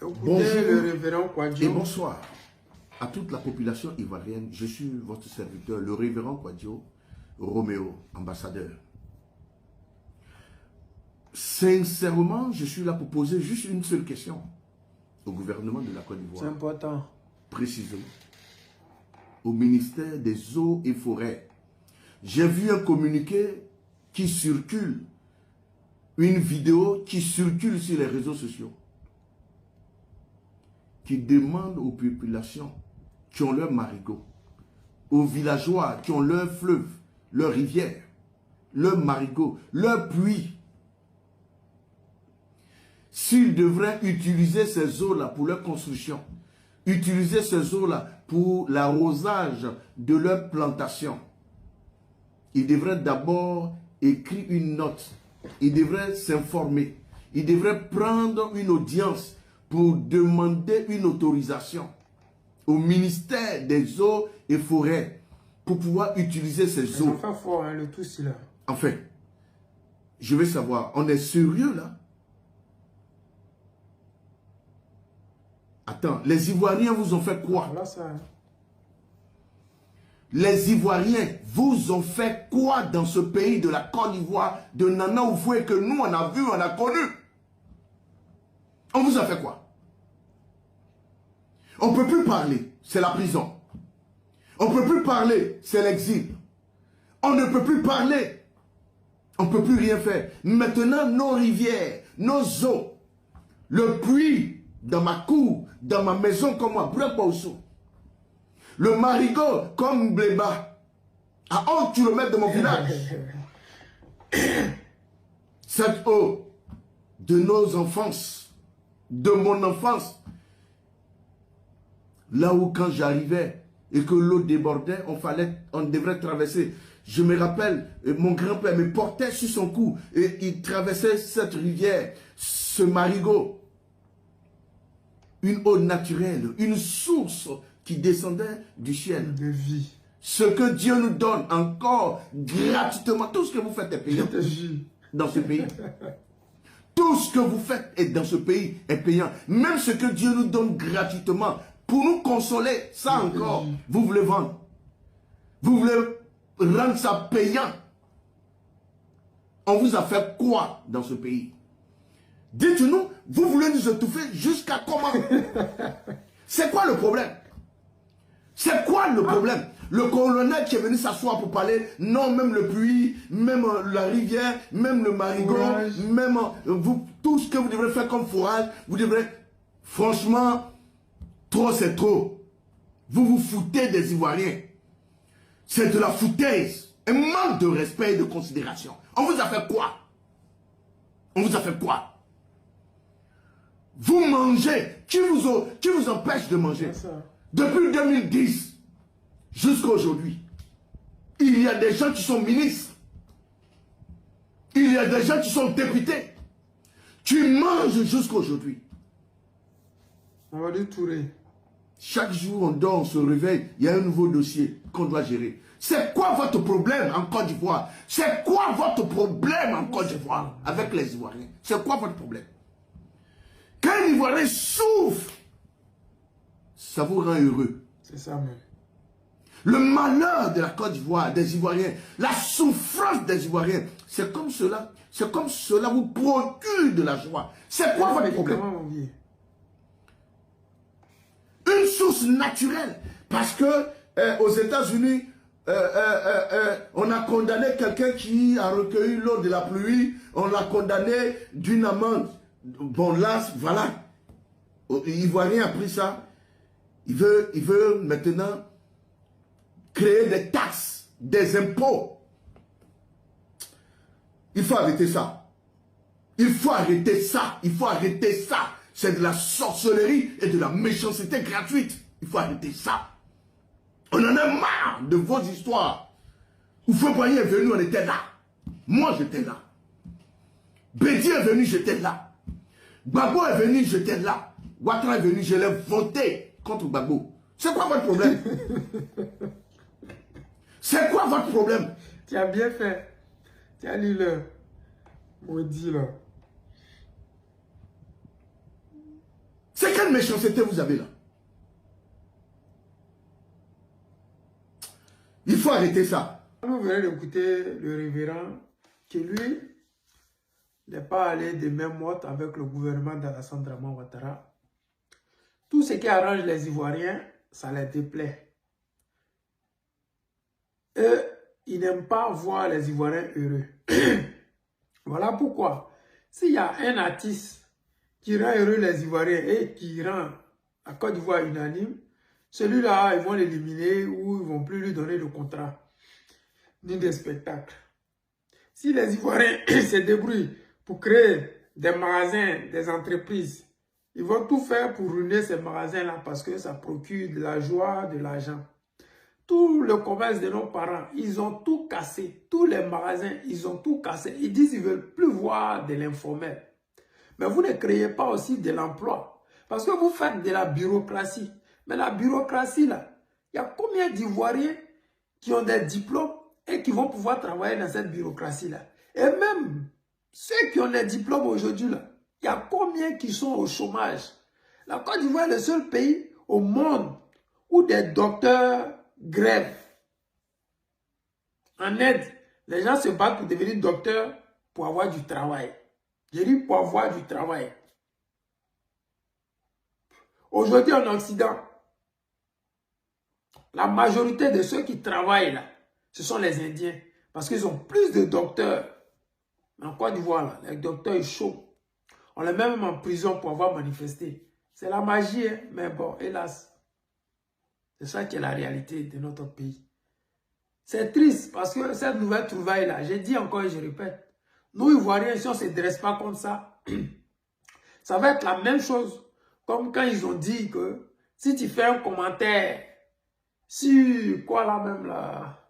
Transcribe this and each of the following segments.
Bonjour le révérend Kouadio. et bonsoir à toute la population ivoirienne. Je suis votre serviteur, le révérend Kouadio Roméo, ambassadeur. Sincèrement, je suis là pour poser juste une seule question au gouvernement de la Côte d'Ivoire. C'est important. Précisément. Au ministère des Eaux et Forêts. J'ai vu un communiqué qui circule, une vidéo qui circule sur les réseaux sociaux, qui demande aux populations qui ont leur marigot, aux villageois qui ont leur fleuve, leur rivière, leur marigot, leur puits, s'ils devraient utiliser ces eaux-là pour leur construction, utiliser ces eaux-là pour l'arrosage de leur plantation, ils devraient d'abord écrire une note, ils devraient s'informer, ils devraient prendre une audience pour demander une autorisation au ministère des Eaux et Forêts pour pouvoir utiliser ces eaux. Enfin fort, hein, le tout c'est là. Enfin, je veux savoir, on est sérieux là? Attends, les Ivoiriens vous ont fait quoi? Voilà ça. Hein. Les Ivoiriens vous ont fait quoi dans ce pays de la Côte d'Ivoire, de Nana Oufoué que nous on a vu, on a connu? On vous a fait quoi? On ne peut plus parler, c'est la prison. On ne peut plus parler, c'est l'exil. On ne peut plus parler. On ne peut plus rien faire. Maintenant, nos rivières, nos eaux, le puits dans ma cour, dans ma maison comme moi, le marigot comme Bléba, à 11 km de mon village. Cette eau de nos enfances, de mon enfance, là où quand j'arrivais et que l'eau débordait, on devrait traverser. Je me rappelle, mon grand-père me portait sur son cou et il traversait cette rivière, ce marigot. Une eau naturelle, une source qui descendait du ciel. De vie. Ce que Dieu nous donne encore gratuitement, tout ce que vous faites est payant dans ce pays. Tout ce que vous faites est dans ce pays est payant. Même ce que Dieu nous donne gratuitement, pour nous consoler, ça encore, vous voulez vendre. Vous voulez rendre ça payant. On vous a fait quoi dans ce pays? Dites-nous, vous voulez nous étouffer jusqu'à comment? C'est quoi le problème? C'est quoi le problème? Le colonel qui est venu s'asseoir pour parler, non, même le puits, même la rivière, même le marigot, même vous, tout ce que vous devrez faire comme fourrage, vous devrez, franchement, trop c'est trop. Vous vous foutez des Ivoiriens. C'est de la foutaise. Un manque de respect et de considération. On vous a fait quoi? On vous a fait quoi? Vous mangez. Qui vous empêche de manger? Depuis 2010 jusqu'à aujourd'hui, il y a des gens qui sont ministres. Il y a des gens qui sont députés. Tu manges jusqu'à aujourd'hui. Chaque jour, on dort, on se réveille, il y a un nouveau dossier qu'on doit gérer. C'est quoi votre problème en Côte d'Ivoire? C'est quoi votre problème en Côte d'Ivoire avec les Ivoiriens? C'est quoi votre problème? Quand un Ivoirien souffre, ça vous rend heureux. C'est ça même. Le malheur de la Côte d'Ivoire, des Ivoiriens, la souffrance des Ivoiriens, c'est comme cela vous procure de la joie. C'est quoi votre problème? Une source naturelle. Parce que aux États-Unis, on a condamné quelqu'un qui a recueilli l'eau de la pluie, on l'a condamné d'une amende. Bon là, voilà. L'Ivoirien a pris ça. Il veut maintenant créer des taxes, des impôts. Il faut arrêter ça. Il faut arrêter ça. Il faut arrêter ça. C'est de la sorcellerie et de la méchanceté gratuite. Il faut arrêter ça. On en a marre de vos histoires. Oufoué-Boigny est venu, on était là. Moi, j'étais là. Bédi est venu, j'étais là. Gbagbo est venu, j'étais là. Ouattara est venu, je l'ai voté contre Gbagbo. C'est quoi votre problème? C'est quoi votre problème? Tu as bien fait. Tu as lu le maudit là. C'est quelle méchanceté vous avez là? Il faut arrêter ça. Vous venez d'écouter le révérend qui lui n'est pas allé de même mode avec le gouvernement d'Alassane Draman Ouattara. Tout ce qui arrange les Ivoiriens, ça les déplaît. Eux, ils n'aiment pas voir les Ivoiriens heureux. Voilà pourquoi, s'il y a un artiste qui rend heureux les Ivoiriens et qui rend la Côte d'Ivoire unanime, celui-là, ils vont l'éliminer ou ils ne vont plus lui donner de contrat ni de spectacle. Si les Ivoiriens se débrouillent pour créer des magasins, des entreprises, ils vont tout faire pour ruiner ces magasins-là parce que ça procure de la joie, de l'argent. Tout le commerce de nos parents, ils ont tout cassé. Tous les magasins, ils ont tout cassé. Ils disent qu'ils ne veulent plus voir de l'informel. Mais vous ne créez pas aussi de l'emploi. Parce que vous faites de la bureaucratie. Mais la bureaucratie, là, il y a combien d'Ivoiriens qui ont des diplômes et qui vont pouvoir travailler dans cette bureaucratie-là? Et même ceux qui ont des diplômes aujourd'hui, là, il y a combien qui sont au chômage? La Côte d'Ivoire est le seul pays au monde où des docteurs grèvent. En Inde, les gens se battent pour devenir docteurs pour avoir du travail. Je dis pour avoir du travail. Aujourd'hui en Occident, la majorité de ceux qui travaillent là, ce sont les Indiens. Parce qu'ils ont plus de docteurs. En Côte d'Ivoire, là, les docteurs ils chauds. On les met même en prison pour avoir manifesté. C'est la magie, hein? Mais bon, hélas. C'est ça qui est la réalité de notre pays. C'est triste parce que cette nouvelle trouvaille-là, j'ai dit encore et je répète, nous Ivoiriens, si on ne se dresse pas comme ça, ça va être la même chose. Comme quand ils ont dit que si tu fais un commentaire sur quoi là même là,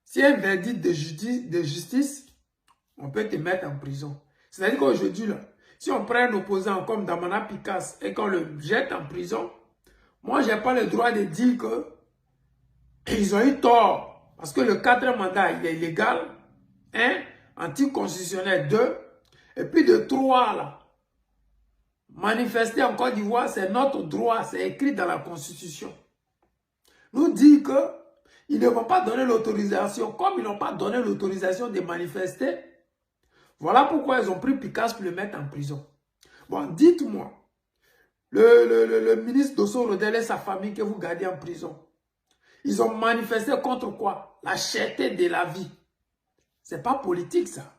si un verdict de justice, on peut te mettre en prison. C'est-à-dire qu'aujourd'hui, là, si on prend un opposant comme Damana Picasse et qu'on le jette en prison, moi, je n'ai pas le droit de dire qu'ils ont eu tort. Parce que le 4e mandat, il est illégal. 1, anticonstitutionnel. 2, et puis de 3, là. Manifester en Côte d'Ivoire, c'est notre droit. C'est écrit dans la Constitution. Nous dit qu'ils ne vont pas donner l'autorisation. Comme ils n'ont pas donné l'autorisation de manifester, voilà pourquoi ils ont pris Picasse pour le mettre en prison. Bon, dites-moi. Le ministre Dosso Rodel et sa famille que vous gardez en prison, ils ont manifesté contre quoi? La cherté de la vie. C'est pas politique ça.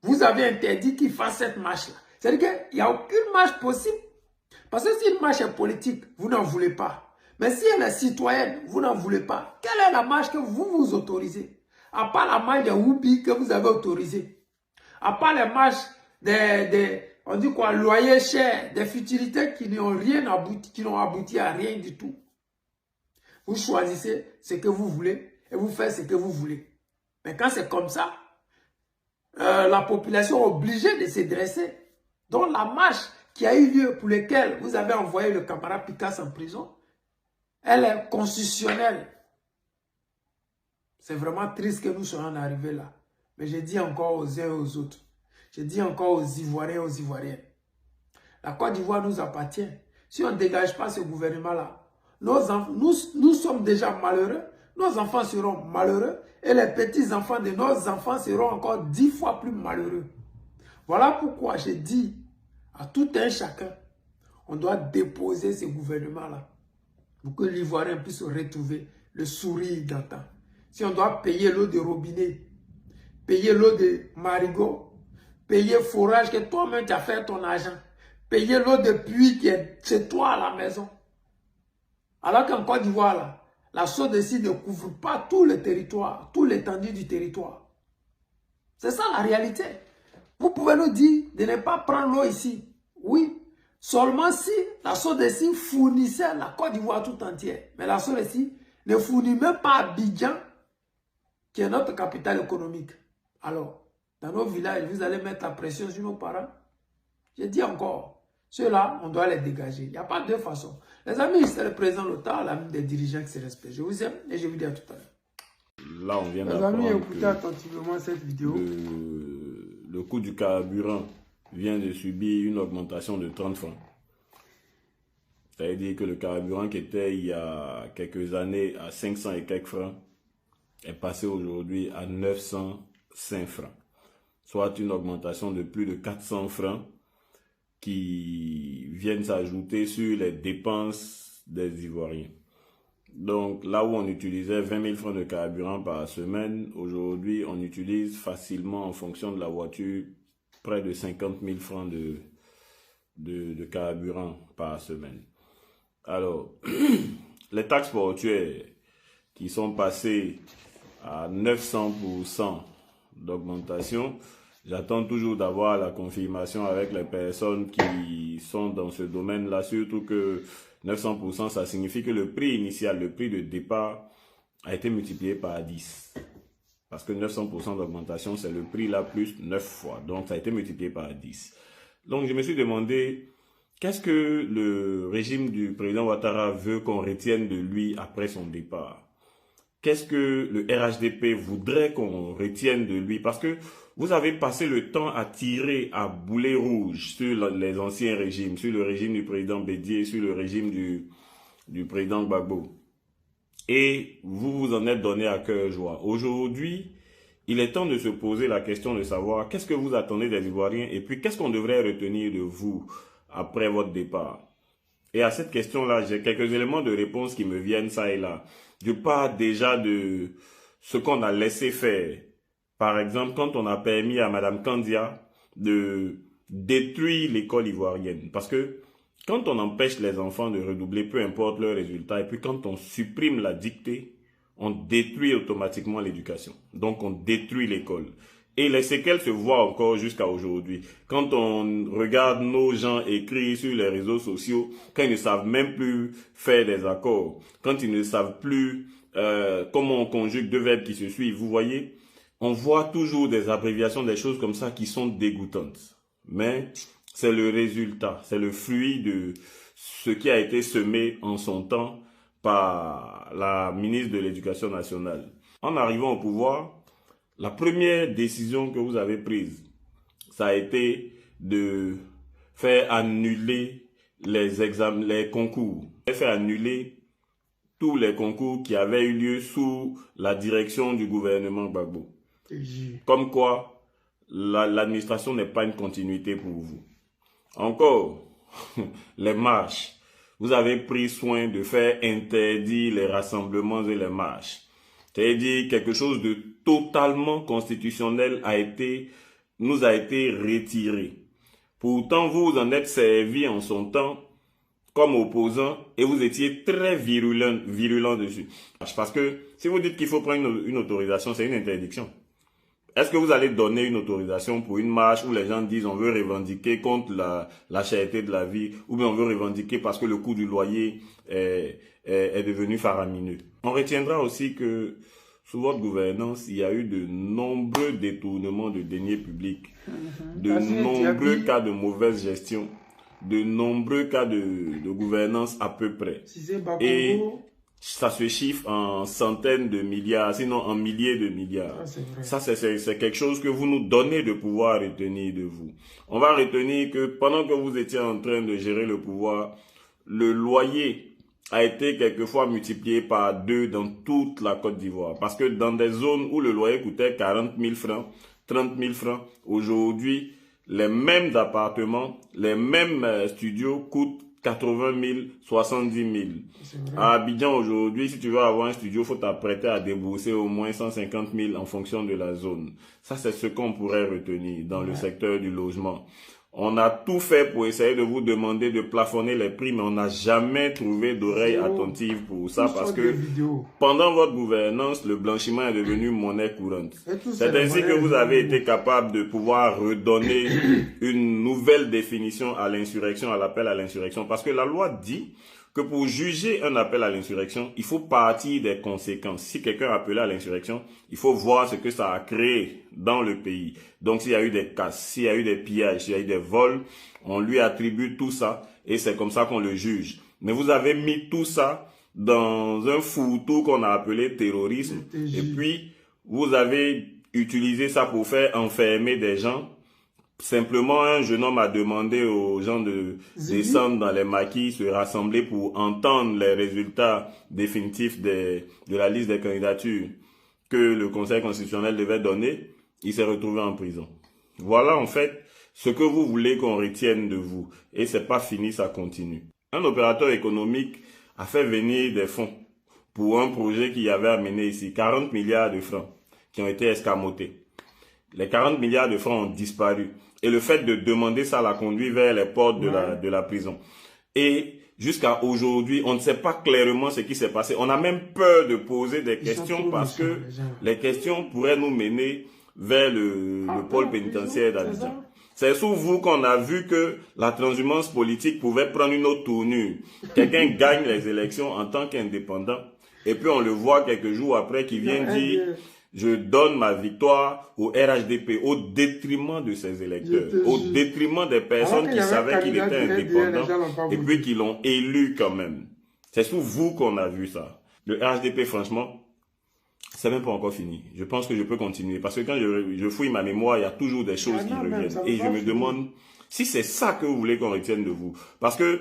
Vous avez interdit qu'ils fassent cette marche-là. C'est-à-dire qu'il n'y a aucune marche possible. Parce que si une marche est politique, vous n'en voulez pas. Mais si elle est citoyenne, vous n'en voulez pas. Quelle est la marche que vous autorisez? À part la marche des Woupi que vous avez autorisée. À part les marches on dit quoi, loyer cher, des futilités qui n'ont rien abouti, qui n'ont abouti à rien du tout. Vous choisissez ce que vous voulez et vous faites ce que vous voulez. Mais quand c'est comme ça, la population est obligée de se dresser. Donc la marche qui a eu lieu pour laquelle vous avez envoyé le camarade Picasse en prison, elle est constitutionnelle. C'est vraiment triste que nous soyons arrivés là. Mais je dis encore aux uns et aux autres. Je dis encore aux Ivoiriens et aux Ivoiriennes. La Côte d'Ivoire nous appartient. Si on ne dégage pas ce gouvernement-là, nous sommes déjà malheureux. Nos enfants seront malheureux. Et les petits-enfants de nos enfants seront encore 10 fois plus malheureux. Voilà pourquoi je dis à tout un chacun, on doit déposer ce gouvernement-là. Pour que l'Ivoirien puisse retrouver le sourire d'antan. Si on doit payer l'eau de robinet, payer l'eau de marigot, payer forage que toi-même tu as fait ton argent. Payer l'eau de pluie qui est chez toi à la maison. Alors qu'en Côte d'Ivoire, là, la SODECI ne couvre pas tout le territoire, tout l'étendue du territoire. C'est ça la réalité. Vous pouvez nous dire de ne pas prendre l'eau ici. Oui, seulement si la SODECI fournissait la Côte d'Ivoire tout entière. Mais la SODECI ne fournit même pas Abidjan, qui est notre capitale économique. Alors, dans nos villages, vous allez mettre la pression sur nos parents. Je dis encore, ceux-là, on doit les dégager. Il n'y a pas de façon. Les amis, c'est le président Lota, l'ami des dirigeants qui se respectent. Je vous aime et je vous dis à tout à l'heure. Là, on vient Les amis, écoutez attentivement cette vidéo. Le coût du carburant vient de subir une augmentation de 30 francs. C'est-à-dire que le carburant qui était il y a quelques années à 500 et quelques francs est passé aujourd'hui à 905 francs. Soit une augmentation de plus de 400 francs qui viennent s'ajouter sur les dépenses des Ivoiriens. Donc là où on utilisait 20 000 francs de carburant par semaine, aujourd'hui on utilise facilement en fonction de la voiture près de 50 000 francs de carburant par semaine. Alors, les taxes portuaires qui sont passées à 900% d'augmentation, j'attends toujours d'avoir la confirmation avec les personnes qui sont dans ce domaine-là, surtout que 900%, ça signifie que le prix initial, le prix de départ, a été multiplié par 10. Parce que 900% d'augmentation, c'est le prix là plus 9 fois. Donc, ça a été multiplié par 10. Donc, je me suis demandé, qu'est-ce que le régime du président Ouattara veut qu'on retienne de lui après son départ? Qu'est-ce que le RHDP voudrait qu'on retienne de lui? Parce que vous avez passé le temps à tirer à boulet rouge sur les anciens régimes, sur le régime du président Bédié, sur le régime du président Gbagbo. Et vous vous en êtes donné à cœur joie. Aujourd'hui, il est temps de se poser la question de savoir qu'est-ce que vous attendez des Ivoiriens et puis qu'est-ce qu'on devrait retenir de vous après votre départ. Et à cette question-là, j'ai quelques éléments de réponse qui me viennent ça et là. Je parle déjà de ce qu'on a laissé faire. Par exemple, quand on a permis à Madame Kandia de détruire l'école ivoirienne. Parce que quand on empêche les enfants de redoubler, peu importe leurs résultats, et puis quand on supprime la dictée, on détruit automatiquement l'éducation. Donc on détruit l'école. Et les séquelles se voient encore jusqu'à aujourd'hui. Quand on regarde nos gens écrits sur les réseaux sociaux, quand ils ne savent même plus faire des accords, quand ils ne savent plus comment on conjugue deux verbes qui se suivent, vous voyez, on voit toujours des abréviations, des choses comme ça qui sont dégoûtantes. Mais c'est le résultat, c'est le fruit de ce qui a été semé en son temps par la ministre de l'Éducation nationale. En arrivant au pouvoir, la première décision que vous avez prise, ça a été de faire annuler les examens, les concours. Vous avez fait annuler tous les concours qui avaient eu lieu sous la direction du gouvernement Gbagbo. Comme quoi, l'administration n'est pas une continuité pour vous. Encore, les marches. Vous avez pris soin de faire interdire les rassemblements et les marches. C'est-à-dire quelque chose de totalement constitutionnel nous a été retiré. Pourtant, vous en êtes servi en son temps comme opposant et vous étiez très virulent dessus. Parce que si vous dites qu'il faut prendre une autorisation, c'est une interdiction. Est-ce que vous allez donner une autorisation pour une marche où les gens disent on veut revendiquer contre la cherté de la vie ou bien on veut revendiquer parce que le coût du loyer est devenu faramineux? On retiendra aussi que sous votre gouvernance, il y a eu de nombreux détournements de deniers publics, de nombreux cas de mauvaise gestion, de nombreux cas de gouvernance à peu près. Et ça se chiffre en centaines de milliards, sinon en milliers de milliards. Ça, c'est quelque chose que vous nous donnez de pouvoir retenir de vous. On va retenir que pendant que vous étiez en train de gérer le pouvoir, le loyer a été quelquefois multiplié par 2 dans toute la Côte d'Ivoire. Parce que dans des zones où le loyer coûtait 40 000 francs, 30 000 francs, aujourd'hui, les mêmes appartements, les mêmes studios coûtent 80 000, 70 000. À Abidjan aujourd'hui, si tu veux avoir un studio, il faut t'apprêter à débourser au moins 150 000 en fonction de la zone. Ça, c'est ce qu'on pourrait retenir dans le secteur du logement. On a tout fait pour essayer de vous demander de plafonner les prix, mais on n'a jamais trouvé d'oreille attentive pour ça parce que pendant votre gouvernance, le blanchiment est devenu monnaie courante. C'est ainsi que vous avez été capable de pouvoir redonner une nouvelle définition à l'insurrection, à l'appel à l'insurrection. Parce que la loi dit que pour juger un appel à l'insurrection, il faut partir des conséquences. Si quelqu'un a appelé à l'insurrection, il faut voir ce que ça a créé dans le pays. Donc, s'il y a eu des casses, s'il y a eu des pillages, s'il y a eu des vols, on lui attribue tout ça et c'est comme ça qu'on le juge. Mais vous avez mis tout ça dans un fourre-tout qu'on a appelé terrorisme et puis vous avez utilisé ça pour faire enfermer des gens simplement, un jeune homme a demandé aux gens de descendre dans les maquis, se rassembler pour entendre les résultats définitifs de la liste des candidatures que le Conseil constitutionnel devait donner. Il s'est retrouvé en prison. Voilà en fait ce que vous voulez qu'on retienne de vous. Et c'est pas fini, ça continue. Un opérateur économique a fait venir des fonds pour un projet qu'il avait amené ici. 40 milliards de francs qui ont été escamotés. Les 40 milliards de francs ont disparu. Et le fait de demander ça l'a conduit vers les portes de la prison. Et jusqu'à aujourd'hui, on ne sait pas clairement ce qui s'est passé. On a même peur de poser des questions parce que les questions pourraient nous mener vers le pôle pénitentiaire d'Abidjan. C'est sous vous qu'on a vu que la transhumance politique pouvait prendre une autre tournure. Quelqu'un gagne les élections en tant qu'indépendant et puis on le voit quelques jours après qui vient dire « Je donne ma victoire au RHDP » au détriment de ses électeurs, au détriment des personnes qui savaient qu'il était indépendant et puis qui l'ont élu quand même. C'est sous vous qu'on a vu ça. Le RHDP, franchement, c'est même pas encore fini. Je pense que je peux continuer. Parce que quand je fouille ma mémoire, il y a toujours des choses qui reviennent. Et je me demande si c'est ça que vous voulez qu'on retienne de vous. Parce que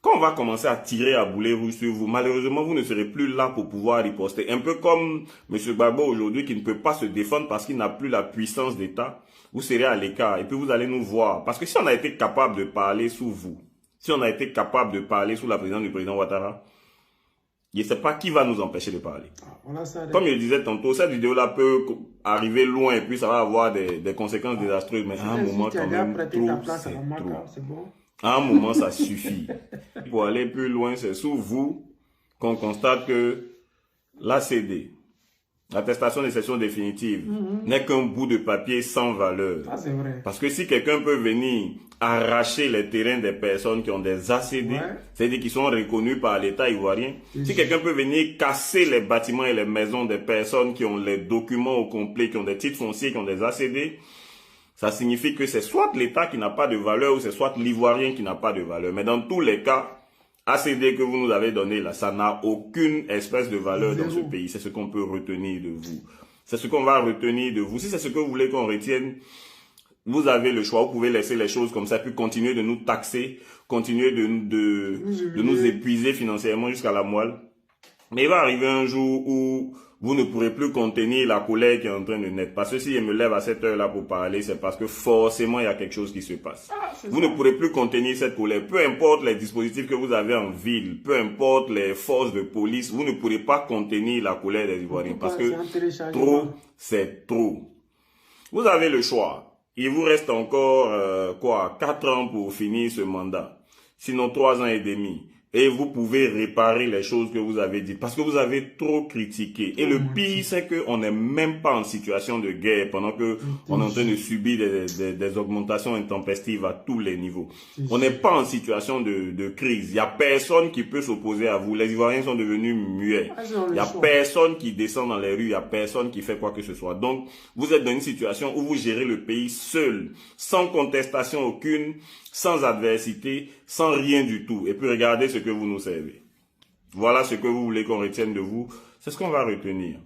quand on va commencer à tirer à boulet rouge sur vous, malheureusement, vous ne serez plus là pour pouvoir riposter. Un peu comme M. Gbagbo aujourd'hui qui ne peut pas se défendre parce qu'il n'a plus la puissance d'État. Vous serez à l'écart et puis vous allez nous voir. Parce que si on a été capable de parler sous vous, si on a été capable de parler sous la présidence du président Ouattara, je ne sais pas qui va nous empêcher de parler. Comme je disais tantôt, cette vidéo-là peut arriver loin et puis ça va avoir des conséquences désastreuses. Mais à un moment, quand même, trop, c'est trop. À un moment, ça suffit. Pour aller plus loin, c'est sous vous qu'on constate que l'ACD, l'attestation de cession définitive, n'est qu'un bout de papier sans valeur. Ça, c'est vrai. Parce que si quelqu'un peut venir arracher les terrains des personnes qui ont des ACD, c'est-à-dire qui sont reconnus par l'État ivoirien, si quelqu'un peut venir casser les bâtiments et les maisons des personnes qui ont les documents au complet, qui ont des titres fonciers, qui ont des ACD, ça signifie que c'est soit l'État qui n'a pas de valeur ou c'est soit l'Ivoirien qui n'a pas de valeur. Mais dans tous les cas, ACD que vous nous avez donné là, ça n'a aucune espèce de valeur dans ce pays. C'est ce qu'on peut retenir de vous. C'est ce qu'on va retenir de vous. Si c'est ce que vous voulez qu'on retienne, vous avez le choix. Vous pouvez laisser les choses comme ça, puis continuer de nous taxer, continuer de nous épuiser financièrement jusqu'à la moelle. Mais il va arriver un jour où vous ne pourrez plus contenir la colère qui est en train de naître. Parce que si je me lève à cette heure-là pour parler, c'est parce que forcément il y a quelque chose qui se passe. Vous ne pourrez plus contenir cette colère. Peu importe les dispositifs que vous avez en ville, peu importe les forces de police, vous ne pourrez pas contenir la colère des Ivoiriens. Parce que trop, c'est trop. Vous avez le choix. Il vous reste encore, 4 ans pour finir ce mandat. Sinon 3 ans et demi. Et vous pouvez réparer les choses que vous avez dites. Parce que vous avez trop critiqué. Et le pire, c'est qu'on n'est même pas en situation de guerre pendant que on est en train de subir des augmentations intempestives à tous les niveaux. On n'est pas en situation de crise. Il n'y a personne qui peut s'opposer à vous. Les Ivoiriens sont devenus muets. Il n'y a personne qui descend dans les rues. Il n'y a personne qui fait quoi que ce soit. Donc, vous êtes dans une situation où vous gérez le pays seul, sans contestation aucune, sans adversité, sans rien du tout. Et puis regardez ce que vous nous servez. Voilà ce que vous voulez qu'on retienne de vous. C'est ce qu'on va retenir.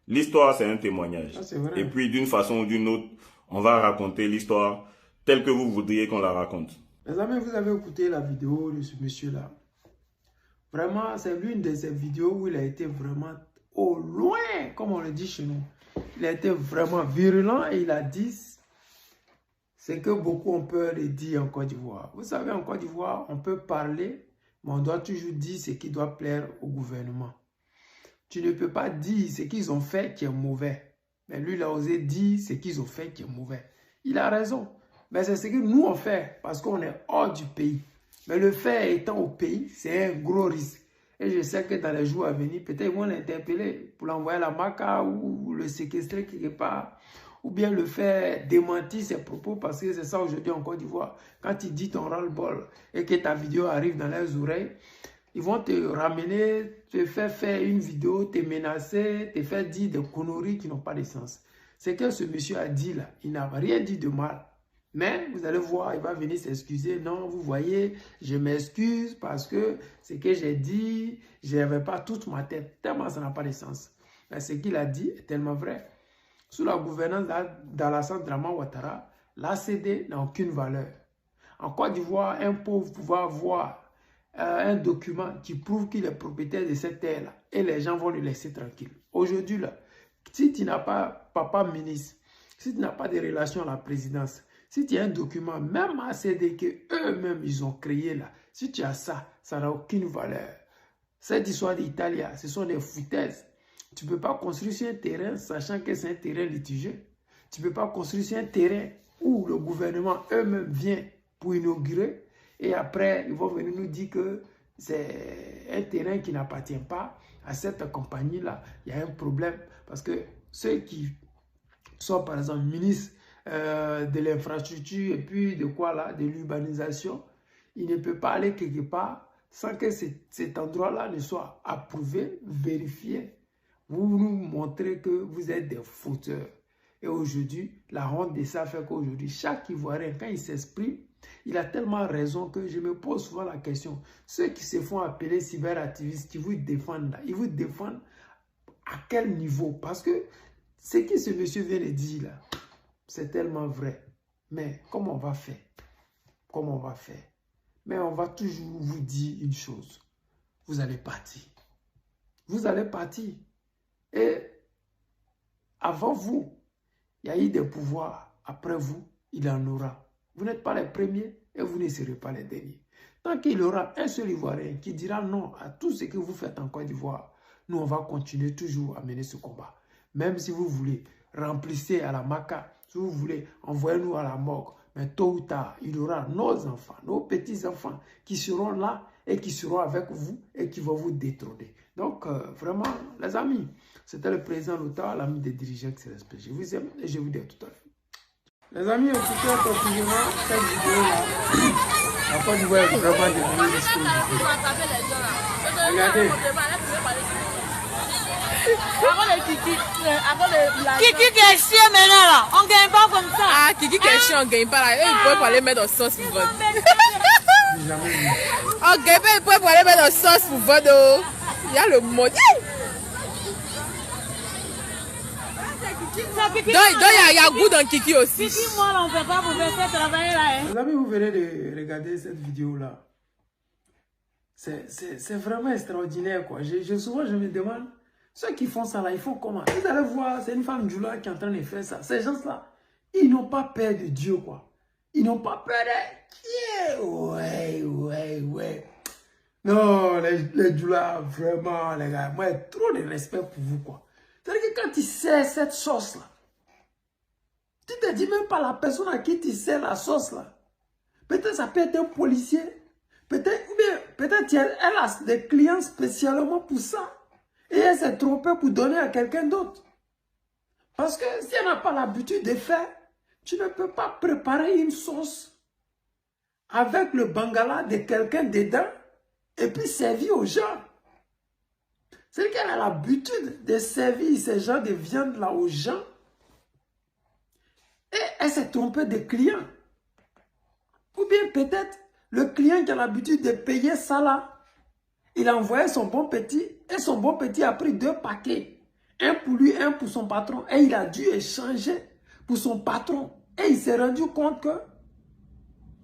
L'histoire, c'est un témoignage. Et puis d'une façon ou d'une autre, on va raconter l'histoire telle que vous voudriez qu'on la raconte. Les amis, vous avez écouté la vidéo de ce monsieur-là. Vraiment, c'est l'une de ces vidéos où il a été vraiment au loin, comme on le dit chez nous. Il a été vraiment virulent et il a dit... C'est que beaucoup ont peur de dire en Côte d'Ivoire. Vous savez, en Côte d'Ivoire, on peut parler, mais on doit toujours dire ce qui doit plaire au gouvernement. Tu ne peux pas dire ce qu'ils ont fait qui est mauvais. Mais lui, il a osé dire ce qu'ils ont fait qui est mauvais. Il a raison. Mais c'est ce que nous, on fait parce qu'on est hors du pays. Mais le fait étant au pays, c'est un gros risque. Et je sais que dans les jours à venir, peut-être ils vont l'interpeller pour l'envoyer à la Maca ou le séquestrer quelque part. Ou bien le faire démentir ses propos parce que c'est ça aujourd'hui en Côte d'Ivoire. Quand tu dis ton ras-le-bol et que ta vidéo arrive dans leurs oreilles, ils vont te ramener, te faire faire une vidéo, te menacer, te faire dire des conneries qui n'ont pas de sens. C'est que ce monsieur a dit là, il n'a rien dit de mal. Mais vous allez voir, il va venir s'excuser. Non, vous voyez, je m'excuse parce que ce que j'ai dit, je n'avais pas toute ma tête. Tellement ça n'a pas de sens. Mais ce qu'il a dit est tellement vrai. Sous la gouvernance d'Alassane Draman Ouattara, l'ACD n'a aucune valeur. En Côte d'Ivoire, un pauvre pouvait avoir un document qui prouve qu'il est propriétaire de cette terre-là et les gens vont le laisser tranquille. Aujourd'hui, là, si tu n'as pas papa ministre, si tu n'as pas de relation à la présidence, si tu as un document, même ACD que eux-mêmes ils ont créé là, si tu as ça, ça n'a aucune valeur. Cette histoire d'Italie, ce sont des foutaises. Tu ne peux pas construire sur un terrain sachant que c'est un terrain litigieux. Tu ne peux pas construire sur un terrain où le gouvernement eux-mêmes vient pour inaugurer et après ils vont venir nous dire que c'est un terrain qui n'appartient pas à cette compagnie-là. Il y a un problème parce que ceux qui sont par exemple ministres de l'infrastructure et puis de quoi là, de l'urbanisation, ils ne peuvent pas aller quelque part sans que cet endroit-là ne soit approuvé, vérifié. Vous nous montrez que vous êtes des fauteurs. Et aujourd'hui, la honte de ça fait qu'aujourd'hui, chaque Ivoirien, quand il s'exprime, il a tellement raison que je me pose souvent la question. Ceux qui se font appeler cyberactivistes, qui vous défendent là, ils vous défendent à quel niveau? Parce que ce que ce monsieur vient de dire là, c'est tellement vrai. Mais comment on va faire? Comment on va faire? Mais on va toujours vous dire une chose. Vous allez partir. Vous allez partir. Et avant vous, il y a eu des pouvoirs. Après vous, il en aura. Vous n'êtes pas les premiers et vous ne serez pas les derniers. Tant qu'il y aura un seul Ivoirien qui dira non à tout ce que vous faites en Côte d'Ivoire, nous, on va continuer toujours à mener ce combat. Même si vous voulez, remplissez à la maca. Si vous voulez, envoyez-nous à la morgue. Mais tôt ou tard, il y aura nos enfants, nos petits-enfants qui seront là et qui seront avec vous et qui vont vous détrôner. Donc, vraiment, les amis, c'était le président Lota, l'ami des dirigeants qui se respectent. Je vous aime et je vous dis à tout à l'heure. Les amis, en tout cas, conclusion, cette vidéo-là, la Côte d'Ivoire est vraiment devenue le discours du peuple. Regardez. Kiki qui est chier maintenant là, on gagne pas comme ça. Ah, Kiki qui est chier, on gagne pas là. Eux, ils peuvent aller mettre dans sauce pour vendre. On gagne pas, ils peuvent aller mettre dans sauce pour vendre. Il y a le mot. Donc il y a goût dans Kiki aussi. Kiki, moi là, on peut pas vous faire travailler là. Les amis, vous venez de regarder cette vidéo-là. C'est vraiment extraordinaire quoi. Souvent, je me demande. Ceux qui font ça là, ils font comment? Vous allez voir, c'est une femme Djoula qui est en train de faire ça. Ces gens-là, ils n'ont pas peur de Dieu, quoi. Ils n'ont pas peur de Dieu. Ouais. Non, les Djoula, vraiment, les gars, moi, j'ai trop de respect pour vous, quoi. C'est-à-dire que quand tu sais cette sauce-là, tu te dis même pas la personne à qui tu sais la sauce-là. Peut-être ça peut être un policier. Peut-être elle a des clients spécialement pour ça. Et elle s'est trompée pour donner à quelqu'un d'autre. Parce que si elle n'a pas l'habitude de faire, tu ne peux pas préparer une sauce avec le bangala de quelqu'un dedans et puis servir aux gens. C'est qu'elle a l'habitude de servir ces genres de viande là aux gens. Et elle s'est trompée de client. Ou bien peut-être le client qui a l'habitude de payer ça là. Il a envoyé son bon petit et son bon petit a pris 2 paquets. Un pour lui, un pour son patron. Et il a dû échanger pour son patron. Et il s'est rendu compte que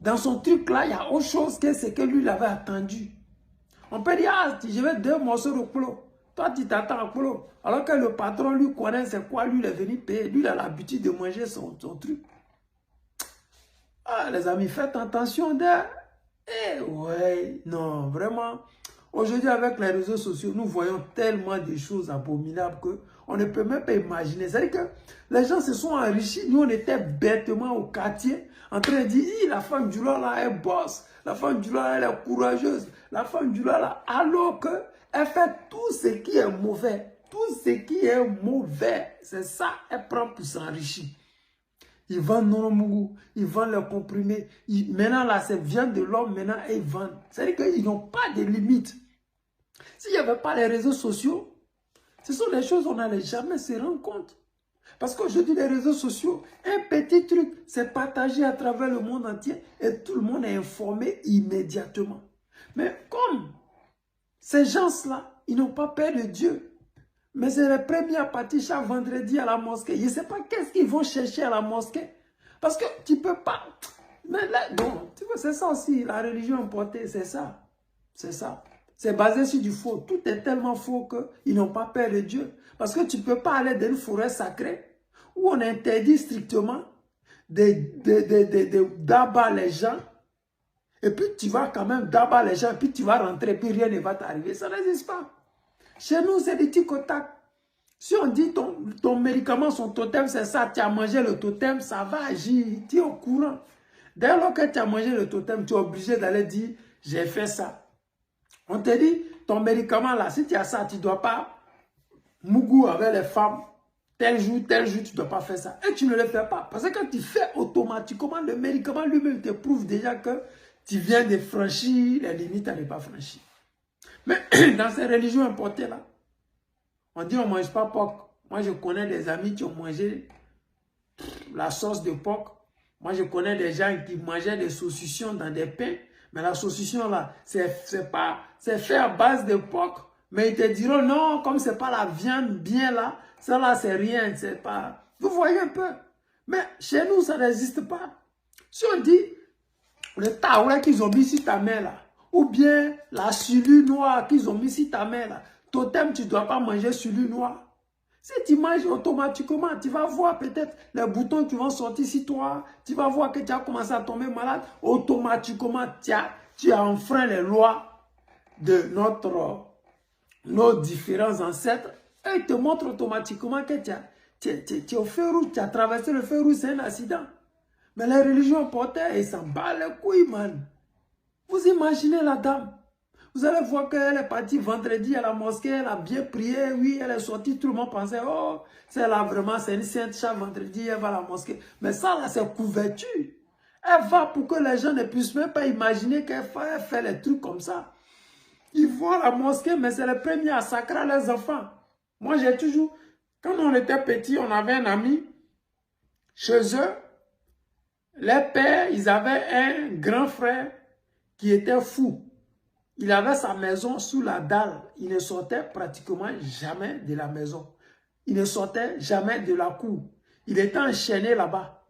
dans son truc là, il y a autre chose que ce que lui il avait attendu. On peut dire, ah, je vais 2 morceaux de polo. Toi, tu t'attends à polo. Alors que le patron lui connaît c'est quoi, lui il est venu payer. Lui il a l'habitude de manger son truc. Ah, les amis, faites attention d'elle. Eh ouais, non, vraiment. Aujourd'hui, avec les réseaux sociaux, nous voyons tellement de choses abominables qu'on ne peut même pas imaginer. C'est-à-dire que les gens se sont enrichis. Nous, on était bêtement au quartier en train de dire, la femme du là, elle bosse. La femme du là, elle est courageuse. La femme du là, alors qu'elle fait tout ce qui est mauvais. Tout ce qui est mauvais, c'est ça, elle prend pour s'enrichir. Ils vendent Nonomougou, ils vendent leurs comprimés. Maintenant, là, c'est viande de l'homme, maintenant, ils vendent. C'est-à-dire qu'ils n'ont pas de limite. S'il n'y avait pas les réseaux sociaux, ce sont des choses qu'on n'allait jamais se rendre compte. Parce qu'aujourd'hui, les réseaux sociaux, un petit truc, c'est partagé à travers le monde entier et tout le monde est informé immédiatement. Mais comme ces gens-là, ils n'ont pas peur de Dieu, mais c'est les premiers à partir chaque vendredi à la mosquée. Je ne sais pas qu'est-ce qu'ils vont chercher à la mosquée. Parce que tu peux pas. Mais là, bon, tu vois, c'est ça aussi, la religion importée, c'est ça. C'est ça. C'est basé sur du faux. Tout est tellement faux qu'ils n'ont pas peur de Dieu. Parce que tu ne peux pas aller dans une forêt sacrée où on interdit strictement d'abattre les gens. Et puis tu vas quand même d'abattre les gens, puis tu vas rentrer, puis rien ne va t'arriver. Ça n'existe pas. Chez nous, c'est des petits contacts. Si on dit ton médicament, son totem, c'est ça, tu as mangé le totem, ça va agir, tu es au courant. Dès lors que tu as mangé le totem, tu es obligé d'aller dire, j'ai fait ça. On te dit, ton médicament là, si tu as ça, tu ne dois pas mougou avec les femmes. Tel jour, tu ne dois pas faire ça. Et tu ne le fais pas. Parce que quand tu fais automatiquement, le médicament lui-même te prouve déjà que tu viens de franchir les limites à ne pas franchir. Mais dans ces religions importées là, on dit on ne mange pas porc. Moi je connais des amis qui ont mangé la sauce de porc. Moi je connais des gens qui mangeaient des saucissons dans des pains. Mais la saucisson là, c'est fait à base de porc. Mais ils te diront non, comme ce n'est pas la viande bien là, ça là c'est rien, c'est pas... Vous voyez un peu. Mais chez nous ça n'existe pas. Si on dit le taouret qu'ils ont mis sur ta main là, ou bien la sulue noire qu'ils ont mis sur ta main là, totem, tu ne dois pas manger sulue noire. Si tu manges automatiquement, tu vas voir peut-être les boutons qui vont sortir sur toi, tu vas voir que tu as commencé à tomber malade, automatiquement tu as enfreint les lois de nos différents ancêtres, et ils te montrent automatiquement que tu es au feu rouge, tu as traversé le feu rouge, c'est un accident. Mais les religions portaient, ils s'en battent les couilles, man. Vous imaginez la dame. Vous allez voir qu'elle est partie vendredi à la mosquée, elle a bien prié, oui, elle est sortie, tout le monde pensait, oh, c'est là vraiment, c'est une sainte, chaque vendredi, elle va à la mosquée. Mais ça, là, c'est couverture. Elle va pour que les gens ne puissent même pas imaginer qu'elle fait les trucs comme ça. Ils vont à la mosquée, mais c'est le premier à sacrer les enfants. Moi, j'ai toujours, quand on était petit, on avait un ami, chez eux, les pères, ils avaient un grand frère qui était fou. Il avait sa maison sous la dalle. Il ne sortait pratiquement jamais de la maison. Il ne sortait jamais de la cour. Il était enchaîné là-bas.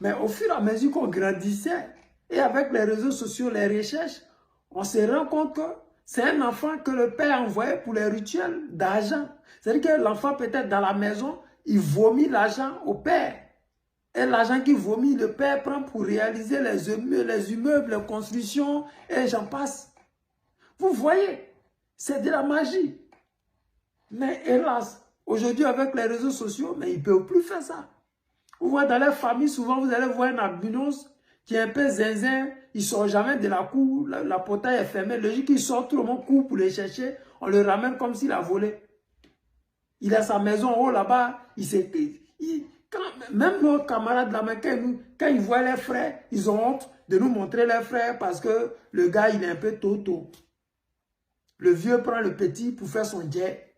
Mais au fur et à mesure qu'on grandissait, et avec les réseaux sociaux, les recherches, on se rend compte que c'est un enfant que le père envoyait pour les rituels d'argent. C'est-à-dire que l'enfant peut-être dans la maison, il vomit l'argent au père. Et l'argent qu'il vomit, le père prend pour réaliser les immeubles, les constructions, et j'en passe. Vous voyez, c'est de la magie. Mais hélas, aujourd'hui avec les réseaux sociaux, mais ils ne peuvent plus faire ça. Vous voyez, dans les familles, souvent vous allez voir un albinos qui est un peu zinzin, il ne sort jamais de la cour, la portail est fermée. Le jour qu'il sort, tout le monde court pour les chercher, on le ramène comme s'il a volé. Il a sa maison en haut là-bas, même nos camarades là, quand ils voient les frères, ils ont honte de nous montrer les frères parce que le gars, il est un peu toto. Le vieux prend le petit pour faire son jet.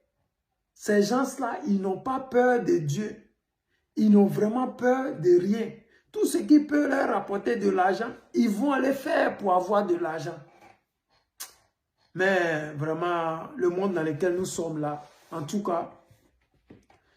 Ces gens-là, ils n'ont pas peur de Dieu. Ils n'ont vraiment peur de rien. Tout ce qui peut leur rapporter de l'argent, ils vont aller faire pour avoir de l'argent. Mais vraiment, le monde dans lequel nous sommes là, en tout cas,